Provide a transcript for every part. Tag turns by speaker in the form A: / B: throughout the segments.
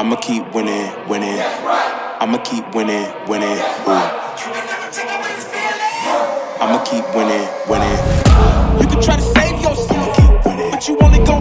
A: I'ma keep winning, winning. I'ma keep winning, winning. I'ma keep winning, winning. You can try to save yourself, but you only go.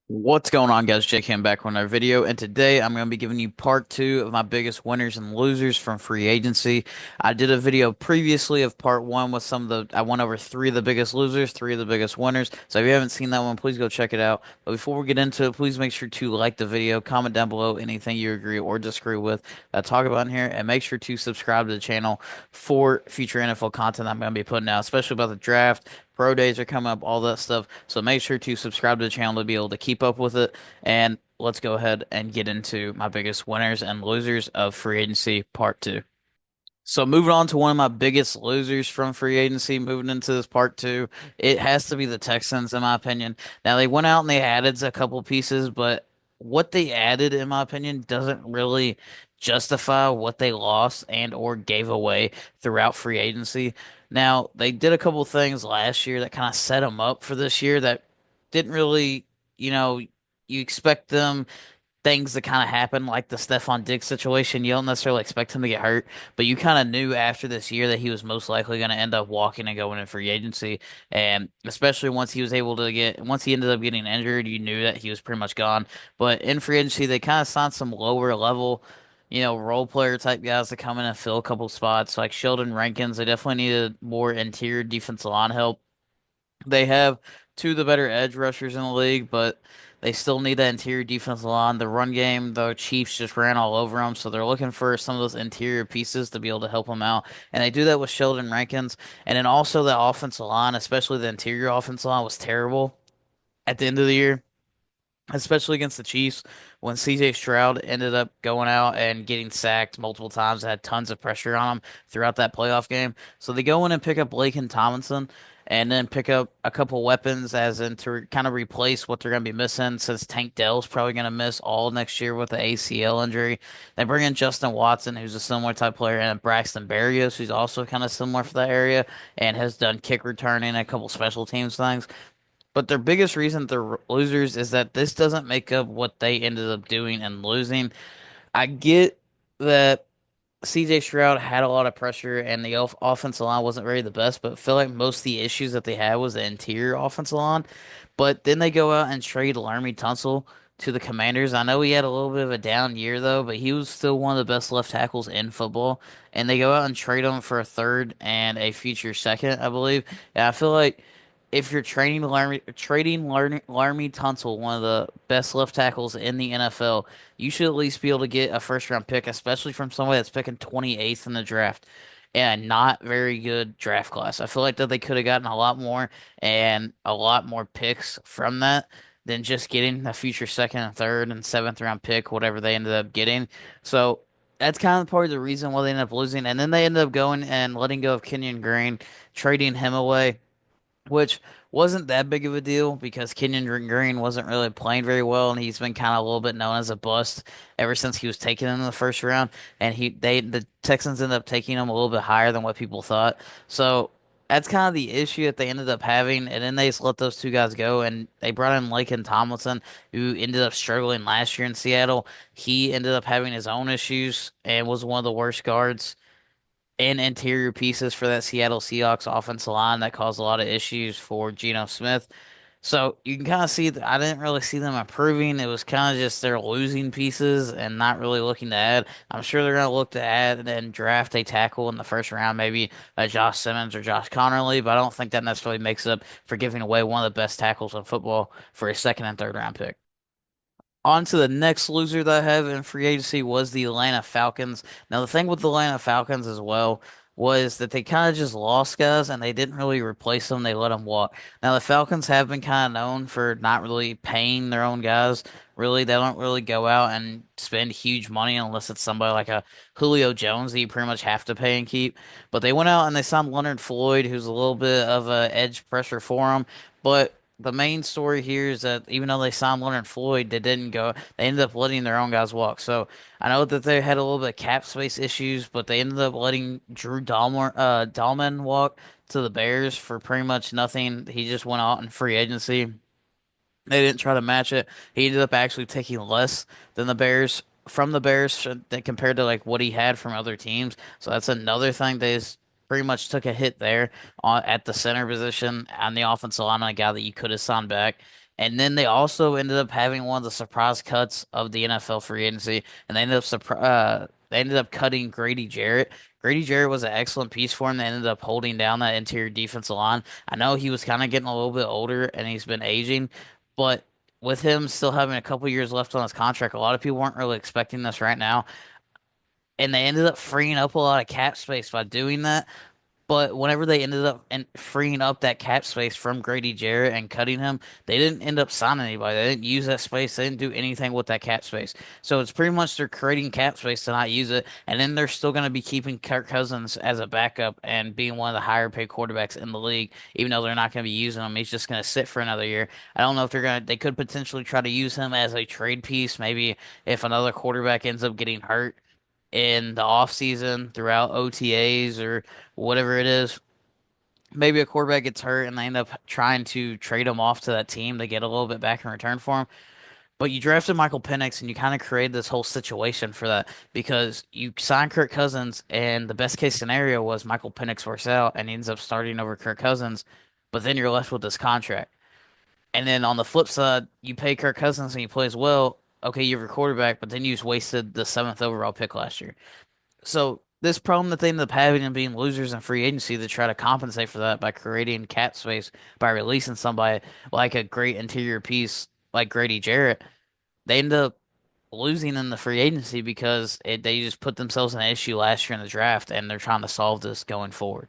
B: What's going on, guys? Jake Ham back with another video, and today I'm going to be giving you part two of my biggest winners and losers from free agency. I did a video previously of part one with I went over three of the biggest losers, three of the biggest winners. So if you haven't seen that one, please go check it out. But before we get into it, please make sure to like the video, comment down below anything you agree or disagree with that I talk about in here, and make sure to subscribe to the channel for future NFL content I'm going to be putting out, especially about the draft. Pro days are coming up, all that stuff. So make sure to subscribe to the channel to be able to keep up with it. And let's go ahead and get into my biggest winners and losers of free agency part two. So moving on to one of my biggest losers from free agency, moving into this part two, it has to be the Texans, in my opinion. Now they went out and they added a couple pieces, but what they added, in my opinion, doesn't really justify what they lost and or gave away throughout free agency. Now they did a couple things last year that kind of set them up for this year that didn't really, you know, you expect them things that kind of happen, like the Stephon Diggs situation. You don't necessarily expect him to get hurt, but you kind of knew after this year that he was most likely going to end up walking and going in free agency. And especially once he ended up getting injured, you knew that he was pretty much gone. But in free agency, they kind of signed some lower level, role player type guys to come in and fill a couple spots, like Sheldon Rankins. They definitely needed more interior defensive line help. They have two of the better edge rushers in the league, but they still need that interior defensive line. The run game, the Chiefs just ran all over them, so they're looking for some of those interior pieces to be able to help them out. And they do that with Sheldon Rankins. And then also the offensive line, especially the interior offensive line, was terrible at the end of the year, especially against the Chiefs when CJ Stroud ended up going out and getting sacked multiple times, had tons of pressure on him throughout that playoff game. So they go in and pick up Laken Tomlinson and then pick up a couple weapons as in to kind of replace what they're going to be missing, since Tank Dell's probably going to miss all next year with the ACL injury. They bring in Justin Watson, who's a similar type player, and Braxton Berrios, who's also kind of similar for that area and has done kick returning and a couple special teams things. But their biggest reason they're losers is that this doesn't make up what they ended up doing and losing. I get that CJ Stroud had a lot of pressure and the offensive line wasn't really the best, but I feel like most of the issues that they had was the interior offensive line. But then they go out and trade Laremy Tunsil to the Commanders. I know he had a little bit of a down year though, but he was still one of the best left tackles in football. And they go out and trade him for a third and a future second, I believe. And I feel like if you're trading Laremy Tunsil, one of the best left tackles in the NFL, you should at least be able to get a first round pick, especially from somebody that's picking 28th in the draft and a not very good draft class. I feel like that they could have gotten a lot more and a lot more picks from that than just getting a future second and third and seventh round pick, whatever they ended up getting. So that's kind of part of the reason why they ended up losing. And then they ended up going and letting go of Kenyon Green, trading him away, which wasn't that big of a deal because Kenyon Green wasn't really playing very well, and he's been kind of a little bit known as a bust ever since he was taken in the first round. And the Texans ended up taking him a little bit higher than what people thought. So that's kind of the issue that they ended up having. And then they just let those two guys go, and they brought in Laken Tomlinson, who ended up struggling last year in Seattle. He ended up having his own issues and was one of the worst guards and interior pieces for that Seattle Seahawks offensive line that caused a lot of issues for Geno Smith. So you can kind of see that I didn't really see them improving. It was kind of just they're losing pieces and not really looking to add. I'm sure they're going to look to add and draft a tackle in the first round, maybe Josh Simmons or Josh Connerly, but I don't think that necessarily makes up for giving away one of the best tackles in football for a second and third round pick. On to the next loser that I have in free agency was the Atlanta Falcons. Now, the thing with the Atlanta Falcons as well was that they kind of just lost guys and they didn't really replace them. They let them walk. Now, the Falcons have been kind of known for not really paying their own guys. Really, they don't really go out and spend huge money unless it's somebody like a Julio Jones that you pretty much have to pay and keep. But they went out and they signed Leonard Floyd, who's a little bit of a edge pressure for them. But the main story here is that even though they signed Leonard Floyd, they didn't go. They ended up letting their own guys walk. So I know that they had a little bit of cap space issues, but they ended up letting Dahlman walk to the Bears for pretty much nothing. He just went out in free agency. They didn't try to match it. He ended up actually taking less than the Bears from the Bears that compared to like what he had from other teams. So that's another thing that is pretty much took a hit there at the center position on the offensive line, a guy that you could have signed back. And then they also ended up having one of the surprise cuts of the NFL free agency, and they ended up cutting Grady Jarrett. Grady Jarrett was an excellent piece for him. They ended up holding down that interior defensive line. I know he was kind of getting a little bit older and he's been aging, but with him still having a couple years left on his contract, a lot of people weren't really expecting this right now. And they ended up freeing up a lot of cap space by doing that. But whenever they ended up freeing up that cap space from Grady Jarrett and cutting him, they didn't end up signing anybody. They didn't use that space. They didn't do anything with that cap space. So it's pretty much they're creating cap space to not use it, and then they're still going to be keeping Kirk Cousins as a backup and being one of the higher paid quarterbacks in the league, even though they're not going to be using him. He's just going to sit for another year. I don't know if they could potentially try to use him as a trade piece, maybe if another quarterback ends up getting hurt in the offseason throughout OTAs or whatever it is. Maybe a quarterback gets hurt and they end up trying to trade him off to that team to get a little bit back in return for him. But you drafted Michael Penix and you kind of created this whole situation for that because you signed Kirk Cousins and the best case scenario was Michael Penix works out and he ends up starting over Kirk Cousins, but then you're left with this contract. And then on the flip side, you pay Kirk Cousins and he plays well. Okay, you have your quarterback, but then you just wasted the seventh overall pick last year. So this problem that they end up having and being losers in free agency, to try to compensate for that by creating cap space by releasing somebody like a great interior piece like Grady Jarrett, they end up losing in the free agency because they just put themselves in an issue last year in the draft, and they're trying to solve this going forward.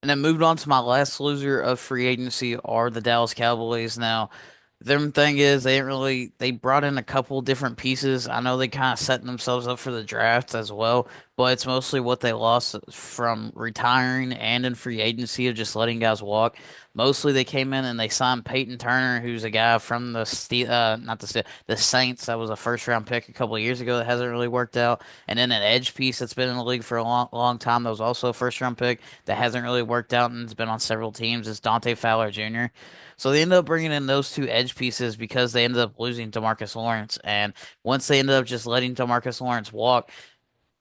B: And then moved on to my last loser of free agency are the Dallas Cowboys. Now, their thing is they brought in a couple different pieces. I know they kind of setting themselves up for the draft as well, but it's mostly what they lost from retiring and in free agency of just letting guys walk. Mostly they came in and they signed Peyton Turner, who's a guy from not the Saints. That was a first round pick a couple of years ago that hasn't really worked out. And then an edge piece that's been in the league for a long time that was also a first round pick that hasn't really worked out and has been on several teams is Dante Fowler Jr. So they ended up bringing in those two edge pieces because they ended up losing DeMarcus Lawrence. And once they ended up just letting DeMarcus Lawrence walk,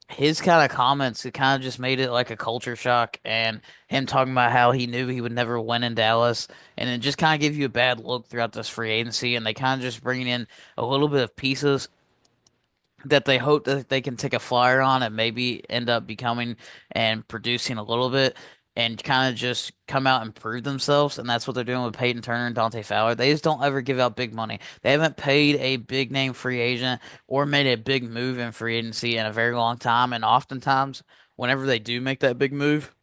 B: his kind of comments, it kind of just made it like a culture shock. And him talking about how he knew he would never win in Dallas. And it just kind of gave you a bad look throughout this free agency. And they kind of just bringing in a little bit of pieces that they hope that they can take a flyer on and maybe end up becoming and producing a little bit and kind of just come out and prove themselves. And that's what they're doing with Peyton Turner and Dante Fowler. They just don't ever give out big money. They haven't paid a big name free agent or made a big move in free agency in a very long time. And oftentimes, whenever they do make that big move,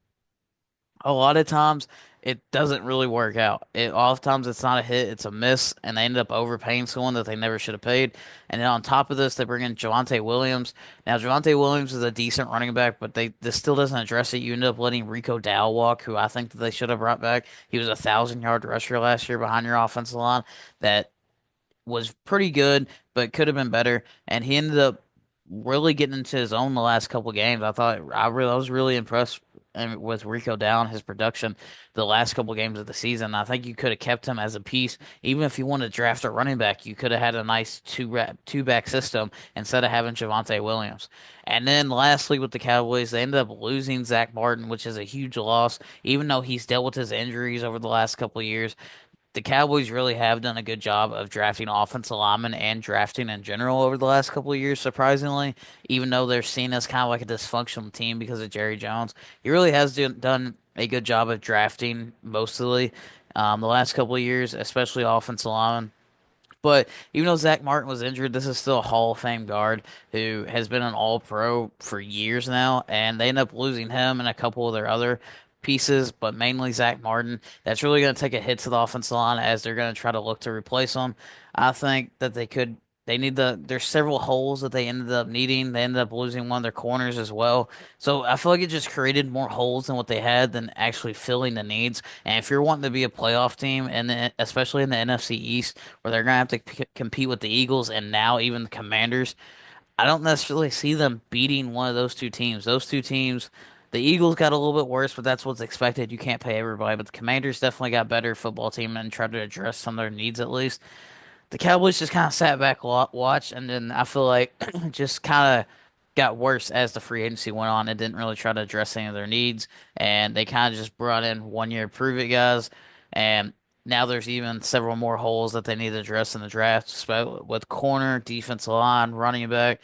B: a lot of times it doesn't really work out. Oftentimes it's not a hit, it's a miss, and they end up overpaying someone that they never should have paid. And then on top of this, they bring in Javonte Williams. Now Javonte Williams is a decent running back, but this still doesn't address it. You end up letting Rico Dow walk, who I think that they should have brought back. He was a 1,000 yard rusher last year behind your offensive line that was pretty good, but could have been better. And he ended up really getting into his own the last couple games. I was really impressed with Rico Down, his production the last couple games of the season. I think you could have kept him as a piece, even if you wanted to draft a running back. You could have had a nice two back system instead of having Javonte Williams. And then lastly, with the Cowboys, they ended up losing Zach Martin, which is a huge loss, even though he's dealt with his injuries over the last couple of years. The Cowboys really have done a good job of drafting offensive linemen and drafting in general over the last couple of years, surprisingly, even though they're seen as kind of like a dysfunctional team because of Jerry Jones. He really has done a good job of drafting mostly the last couple of years, especially offensive linemen. But even though Zach Martin was injured, this is still a Hall of Fame guard who has been an All-Pro for years now, and they end up losing him and a couple of their other pieces, but mainly Zach Martin. That's really going to take a hit to the offensive line as they're going to try to look to replace him. I think that there's several holes that they ended up needing. They ended up losing one of their corners as well. So I feel like it just created more holes than what they had than actually filling the needs. And if you're wanting to be a playoff team, and especially in the NFC East, where they're going to have to compete with the Eagles and now even the Commanders, I don't necessarily see them beating one of those two teams. Those two teams, the Eagles got a little bit worse, but that's what's expected. You can't pay everybody. But the Commanders definitely got better football team and tried to address some of their needs at least. The Cowboys just kind of sat back, watched, and then I feel like just kind of got worse as the free agency went on. It didn't really try to address any of their needs, and they kind of just brought in 1 year prove it guys. And now there's even several more holes that they need to address in the draft, with corner, defensive line, running back,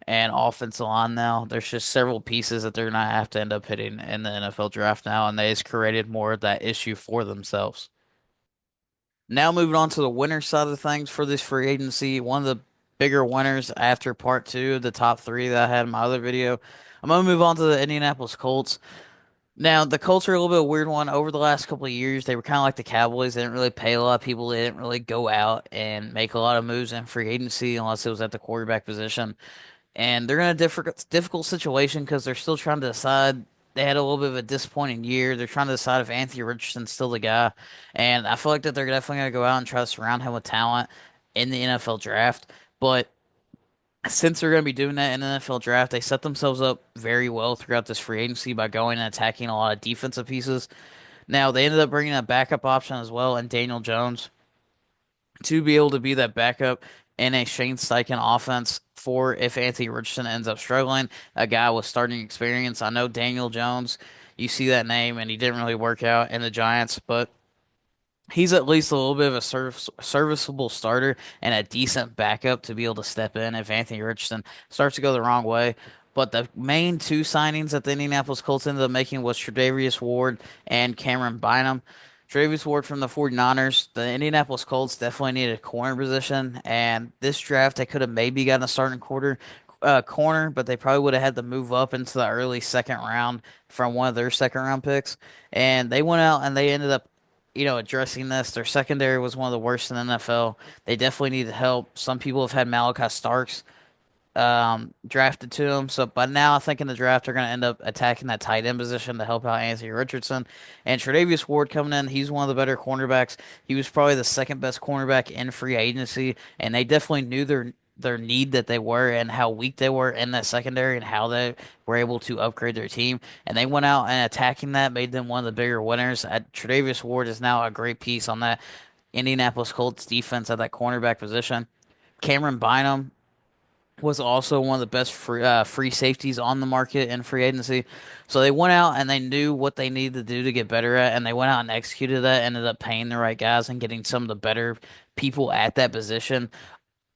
B: and offensive line. Now there's just several pieces that they're gonna have to end up hitting in the NFL draft now, and they just created more of that issue for themselves. Now moving on to the winner side of things for this free agency, one of the bigger winners after part two, the top three that I had in my other video. I'm gonna move on to the Indianapolis Colts. Now the Colts are a little bit of a weird one. Over the last couple of years, they were kind of like the Cowboys. They didn't really pay a lot of people. They didn't really go out and make a lot of moves in free agency unless it was at the quarterback position. And they're in a difficult situation because they're still trying to decide. They had a little bit of a disappointing year. They're trying to decide if Anthony Richardson's still the guy, and I feel like that they're definitely going to go out and try to surround him with talent in the NFL draft. But since they're going to be doing that in the NFL draft, they set themselves up very well throughout this free agency by going and attacking a lot of defensive pieces. Now they ended up bringing a backup option as well, and Daniel Jones to be able to be that backup in a Shane Steichen offense for if Anthony Richardson ends up struggling, a guy with starting experience. I know Daniel Jones, you see that name, and he didn't really work out in the Giants, but he's at least a little bit of a serviceable starter and a decent backup to be able to step in if Anthony Richardson starts to go the wrong way. But the main two signings that the Indianapolis Colts ended up making was Tre'Davious Ward and Cameron Bynum. Tre'Davious Ward from the 49ers. The Indianapolis Colts definitely needed a corner position, and this draft they could have maybe gotten a starting corner, but they probably would have had to move up into the early second round from one of their second round picks. And they went out and they ended up addressing this. Their secondary was one of the worst in the NFL. They definitely needed help. Some people have had Malachi Starks drafted to them. So, but now I think in the draft they're going to end up attacking that tight end position to help out Anthony Richardson. And Tre'Davious Ward coming in, he's one of the better cornerbacks. He was probably the second best cornerback in free agency, and they definitely knew their need that they were and how weak they were in that secondary and how they were able to upgrade their team. And they went out and attacking that, made them one of the bigger winners. Tre'Davious Ward is now a great piece on that Indianapolis Colts defense at that cornerback position. Cameron Bynum was also one of the best free safeties on the market in free agency. So they went out and they knew what they needed to do to get better at, and they went out and executed that, ended up paying the right guys and getting some of the better people at that position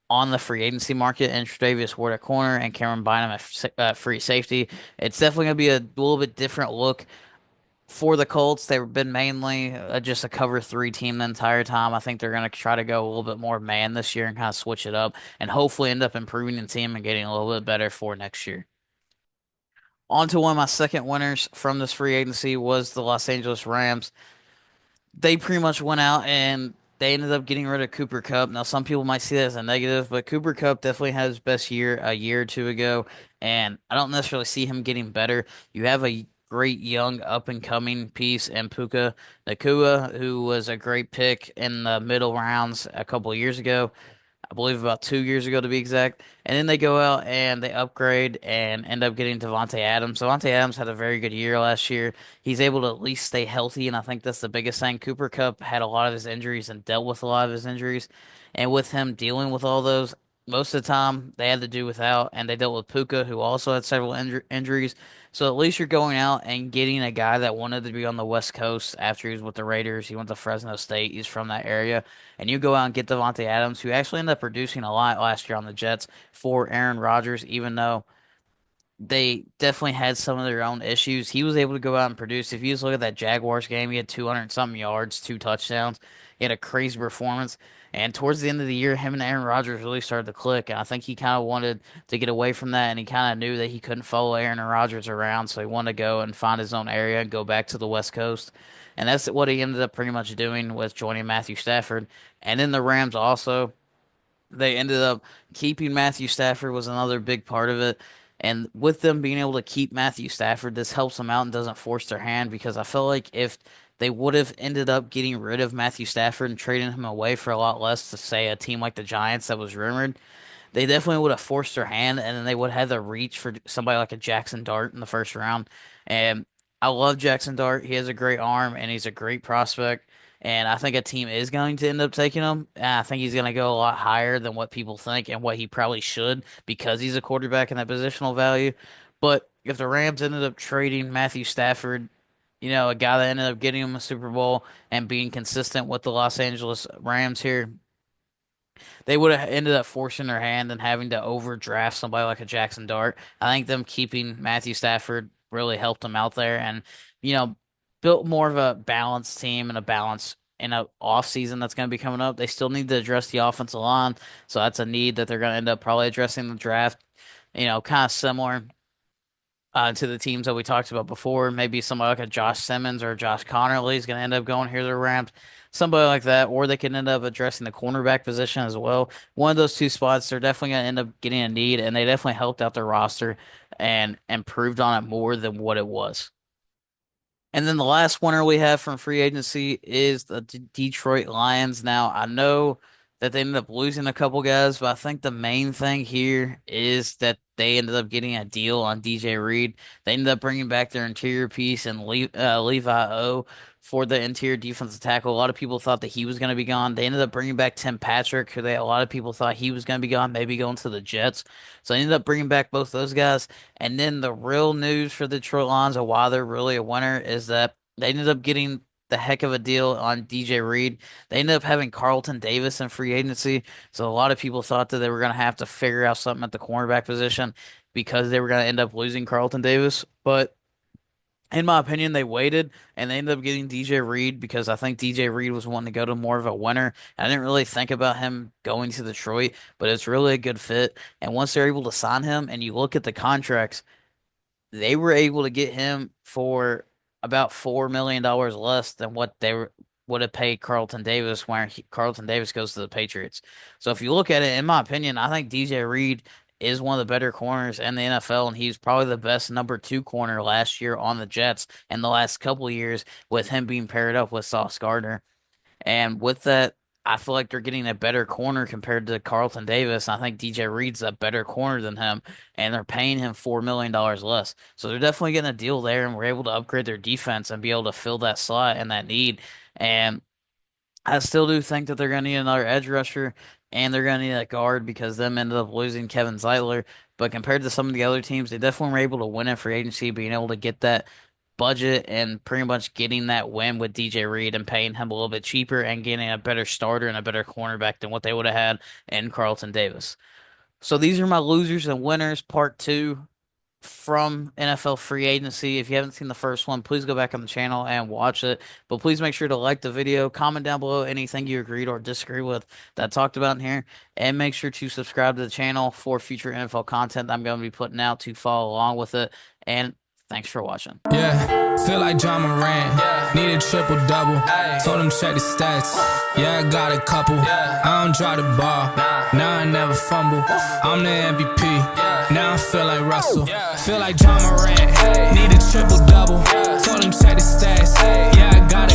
B: on the free agency market, and Tre'Davious Ward at corner and Cameron Bynum at free safety. It's definitely going to be a little bit different look for the Colts. They've been mainly just a cover three team the entire time. I think they're going to try to go a little bit more man this year and kind of switch it up and hopefully end up improving the team and getting a little bit better for next year. On to one of my second winners from this free agency was the Los Angeles Rams. They pretty much went out and they ended up getting rid of Cooper Kupp. Now, some people might see that as a negative, but Cooper Kupp definitely had his best year a year or two ago, and I don't necessarily see him getting better. You have a great young up and coming piece in Puka Nacua, who was a great pick in the middle rounds a couple of years ago. I believe about 2 years ago to be exact. And then they go out and they upgrade and end up getting Davante Adams. Davante Adams had a very good year last year. He's able to at least stay healthy, and I think that's the biggest thing. Cooper Kupp had a lot of his injuries and dealt with a lot of his injuries. And with him dealing with all those, most of the time they had to do without, and they dealt with Puka, who also had several injuries. So at least you're going out and getting a guy that wanted to be on the West Coast after he was with the Raiders. He went to Fresno State. He's from that area. And you go out and get Davante Adams, who actually ended up producing a lot last year on the Jets for Aaron Rodgers, even though they definitely had some of their own issues. He was able to go out and produce. If you just look at that Jaguars game, he had 200 something yards, two touchdowns. He had a crazy performance. And towards the end of the year, him and Aaron Rodgers really started to click. And I think he kind of wanted to get away from that. And he kind of knew that he couldn't follow Aaron Rodgers around. So he wanted to go and find his own area and go back to the West Coast. And that's what he ended up pretty much doing with joining Matthew Stafford. And then the Rams also, they ended up keeping Matthew Stafford was another big part of it. And with them being able to keep Matthew Stafford, this helps them out and doesn't force their hand because I feel like if they would have ended up getting rid of Matthew Stafford and trading him away for a lot less to say a team like the Giants that was rumored, they definitely would have forced their hand and then they would have the reach for somebody like a Jackson Dart in the first round. And I love Jackson Dart. He has a great arm and he's a great prospect. and I think a team is going to end up taking him. And I think he's going to go a lot higher than what people think and what he probably should because he's a quarterback in that positional value. But if the Rams ended up trading Matthew Stafford, a guy that ended up getting him a Super Bowl and being consistent with the Los Angeles Rams here, they would have ended up forcing their hand and having to overdraft somebody like a Jackson Dart. I think them keeping Matthew Stafford really helped them out there and, you know, built more of a balanced team and a balance in a off season that's going to be coming up. They still need to address the offensive line, so that's a need that they're going to end up probably addressing in the draft. Kind of similar to the teams that we talked about before. Maybe somebody like a Josh Simmons or Josh Connerly is going to end up going here to the Rams. Somebody like that, or they can end up addressing the cornerback position as well. One of those two spots, they're definitely going to end up getting a need, and they definitely helped out their roster and improved on it more than what it was. And then the last winner we have from free agency is the Detroit Lions. Now, I know that they ended up losing a couple guys, but I think the main thing here is that they ended up getting a deal on DJ Reed. They ended up bringing back their interior piece and Levi O for the interior defensive tackle. A lot of people thought that he was going to be gone. They ended up bringing back Tim Patrick, who a lot of people thought he was going to be gone, maybe going to the Jets. So they ended up bringing back both those guys. And then the real news for the Detroit Lions of why they're really a winner is that they ended up getting the heck of a deal on DJ Reed. They ended up having Carlton Davis in free agency. So a lot of people thought that they were going to have to figure out something at the cornerback position because they were going to end up losing Carlton Davis. But in my opinion, they waited and they ended up getting DJ Reed because I think DJ Reed was wanting to go to more of a winner. I didn't really think about him going to Detroit, but it's really a good fit. And once they're able to sign him and you look at the contracts, they were able to get him for about $4 million less than what would have paid Carlton Davis when Carlton Davis goes to the Patriots. So if you look at it, in my opinion, I think DJ Reed is one of the better corners in the NFL, and he's probably the best number 2 corner last year on the Jets and the last couple of years with him being paired up with Sauce Gardner. And with that, I feel like they're getting a better corner compared to Carlton Davis. I think DJ Reed's a better corner than him, and they're paying him $4 million less. So they're definitely getting a deal there, and we're able to upgrade their defense and be able to fill that slot and that need. And I still do think that they're going to need another edge rusher, and they're going to need a guard because them ended up losing Kevin Zeitler. But compared to some of the other teams, they definitely were able to win in free agency, being able to get that budget and pretty much getting that win with DJ Reed and paying him a little bit cheaper and getting a better starter and a better cornerback than what they would have had in Carlton Davis. So these are my losers and winners, part 2 from NFL free agency. If you haven't seen the first one, please go back on the channel and watch it. But please make sure to like the video, comment down below anything you agreed or disagree with that I talked about in here, and make sure to subscribe to the channel for future NFL content I'm going to be putting out to follow along with it. And thanks for watching.
C: Yeah, feel like John Moran. Need a triple-double. Told him check the stats. Yeah, I got a couple. I don't drop the ball. Now I never fumble. I'm the MVP. Now I feel like Russell. Feel like John Moran. Need a triple-double. Told him check the stats. Yeah, I got